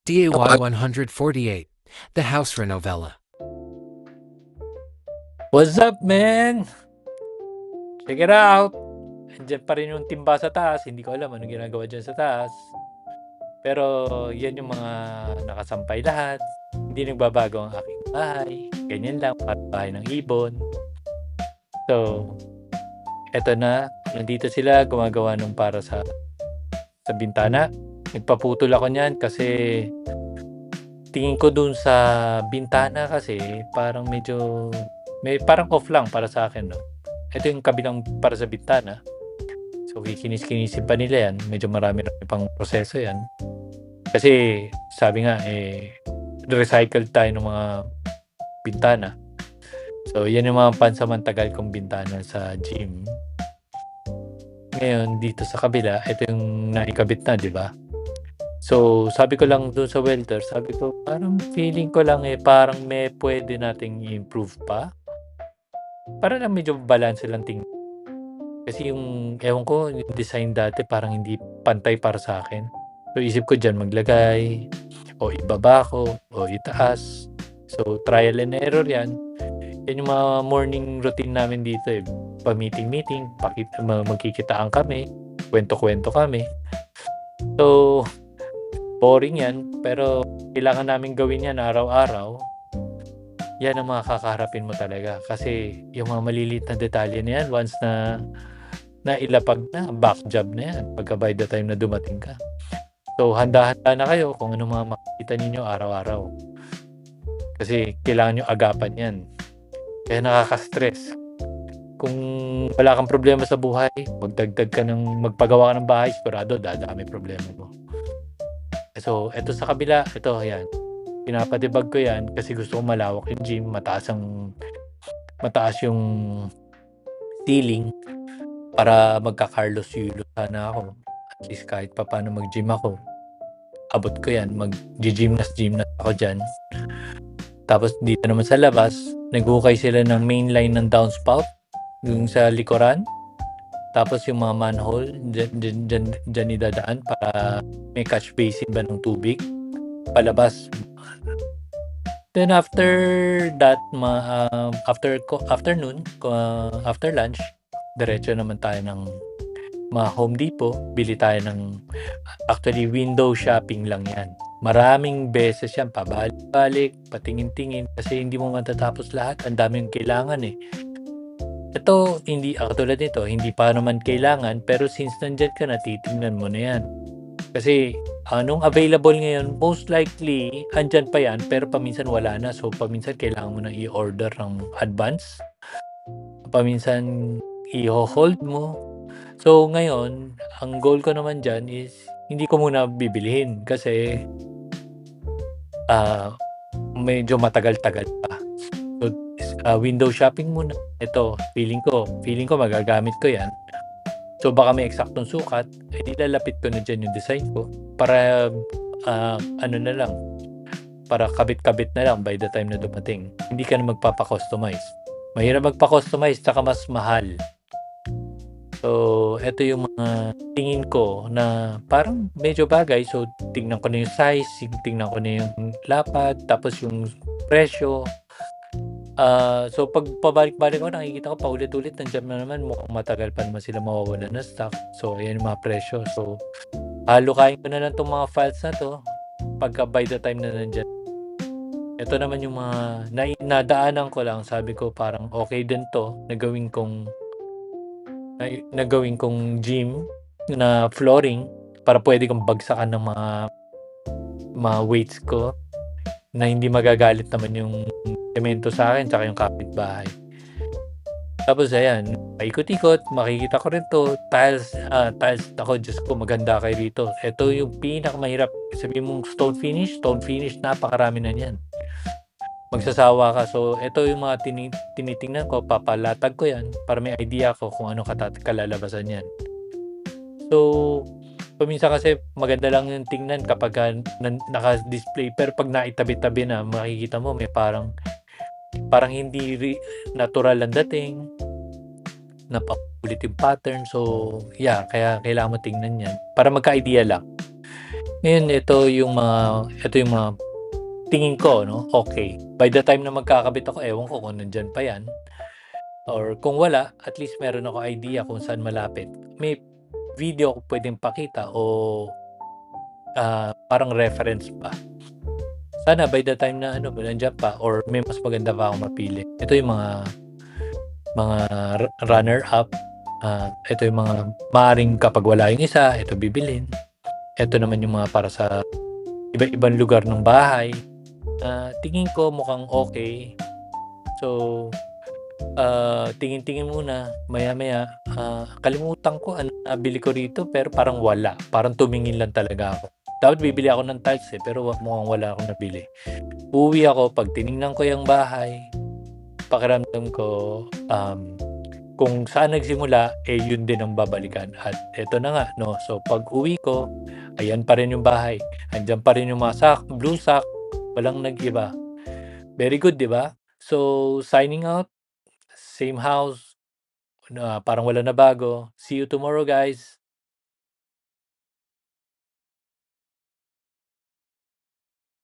DAY 148, The House Renovella. What's up, man? Check it out. Andiyan pa rin yung timba sa taas. Hindi ko alam anong ginagawa dyan sa taas. Pero yan yung mga nakasampay lahat. Hindi nagbabago ang aking bahay. Ganyan lang, parang bahay ng ibon. So, eto na. Nandito sila, gumagawa nung para sa bintana. Nagpaputol ako niyan kasi tingin ko dun sa bintana kasi parang medyo may parang off lang para sa akin, no? Ito yung kabilang para sa bintana. So, kikinis-kinisin pa nila yan. Medyo marami pang proseso yan. Kasi, sabi nga, recycle tayo ng mga bintana. So, yan yung mga pansamantagal kong bintana sa gym. Ngayon, dito sa kabila, ito yung naikabit na, di ba? So, sabi ko lang doon sa welder, sabi ko, parang feeling ko lang parang may pwede nating i-improve pa. Para lang medyo balance lang tingin. Kasi yung, ewan ko, yung design dati parang hindi pantay para sa akin. So, isip ko dyan maglagay, o ibaba ko, o itaas. So, trial and error yan. Yan yung mga morning routine namin dito eh. Pa-meeting-meeting, magkikitaan kami, kwento-kwento kami. So, boring yan, pero kailangan namin gawin yan araw-araw. Yan ang mga kakaharapin mo talaga. Kasi yung mga maliliit na detalye na yan, once na ilapag na, back job na yan pagka by the time na dumating ka. So, handa-handa na kayo kung ano mga makikita ninyo araw-araw. Kasi kailangan nyo agapan yan. Kaya nakaka-stress. Kung wala kang problema sa buhay, magdagdag ka magpagawa ka ng bahay, sigurado dadami problema mo. So, eto sa kabila, ito, yan. Pinapadibag ko yan kasi gusto ko malawak yung gym, mataas yung ceiling para magka-Carlos Yulo sana ako. At least kahit pa paano mag-gym ako. Abot ko yan, mag-gymnast ako dyan. Tapos dito naman sa labas, naghukay sila ng main line ng downspout yung sa likuran. Tapos yung mga manhole, dyan idadaan para may catch basin ba ng tubig palabas. Then after that, after lunch, diretso naman tayo ng Home Depot. Bili tayo ng, actually window shopping lang yan. Maraming beses yan, pabalik-balik, patingin-tingin, kasi hindi mo matatapos lahat. Ang daming kailangan eh. Ito, hindi, katulad nito, hindi pa naman kailangan, pero since nandyan ka na, titingnan mo na yan. Kasi, anong available ngayon, most likely, andyan pa yan, pero paminsan wala na. So, paminsan kailangan mo na i-order ng advance. Paminsan, i-hold mo. So, ngayon, ang goal ko naman dyan is, hindi ko muna bibilihin kasi medyo matagal-tagal pa. So, window shopping muna. Ito, feeling ko magagamit ko yan. So, baka may eksaktong sukat, ilalapit ko na dyan yung design ko para, na lang, para kabit-kabit na lang by the time na dumating. Hindi ka na magpapa-customize. Mahirap magpa-customize, saka mas mahal. So, ito yung mga tingin ko na parang medyo bagay. So, tingnan ko na yung size, tingnan ko na yung lapad, tapos yung presyo. So, pag pabalik-balik ko, nakikita ko paulit-ulit, nandiyan na naman, mukhang matagal pa naman sila mawawala na stock. So, ayan yung mga presyo. So, halukain ko na lang itong mga files na to pagka by the time na nandiyan. Ito naman yung mga nadaanan ko lang. Sabi ko parang okay din to na gawin kong gym na flooring para pwede kong bagsakan ng mga weights ko na hindi magagalit naman yung semento sa akin tsaka yung kapitbahay. Tapos ayan, paikot-ikot, makikita ko rin to, tiles ako, Diyos ko, maganda kayo rito. Ito yung pinakamahirap, sabihin mong stone finish, napakarami na yan. Magsasawa ka. So, ito yung mga tinitingnan ko, papalatag ko yan para may idea ko kung ano kalalabasan yan. So, paminsan kasi maganda lang yung tingnan kapag naka-display, pero pag naitabi-tabi na, makikita mo may parang hindi natural ang dating, napakulit yung pattern. So, yeah, kaya kailangan mo tingnan yan para magka-idea lang. Ngayon ito yung mga tingin ko 'no, okey. By the time na magkakabit ako, ewan ko kung nandiyan pa 'yan or kung wala, at least meron ako idea kung saan malapit. May video ako puwedeng pakita o, parang reference pa. Sana by the time na ano, nandiyan pa or may mas maganda pa akong mapili. Ito yung mga runner up, ito yung mga maaaring kapag wala yung isa, ito bibilhin. Ito naman yung mga para sa iba-ibang lugar ng bahay. Tingin ko mukhang okey. So, tingin-tingin muna, maya-maya, kalimutan ko anong nabili ko rito pero parang wala, parang tumingin lang talaga ako. Dapat bibili ako ng tiles, pero mukhang wala akong nabili. Uuwi ako 'pag tiningnan ko yung bahay, pakiramdam ko, kung saan nagsimula, yun din ang babalikan at eto na nga 'no, so pag-uwi ko, ayan pa rin yung bahay, andiyan pa rin yung mga blue sack, walang nag-iba. Very good, 'di ba? So, signing out, same house na parang wala na bago. See you tomorrow, guys.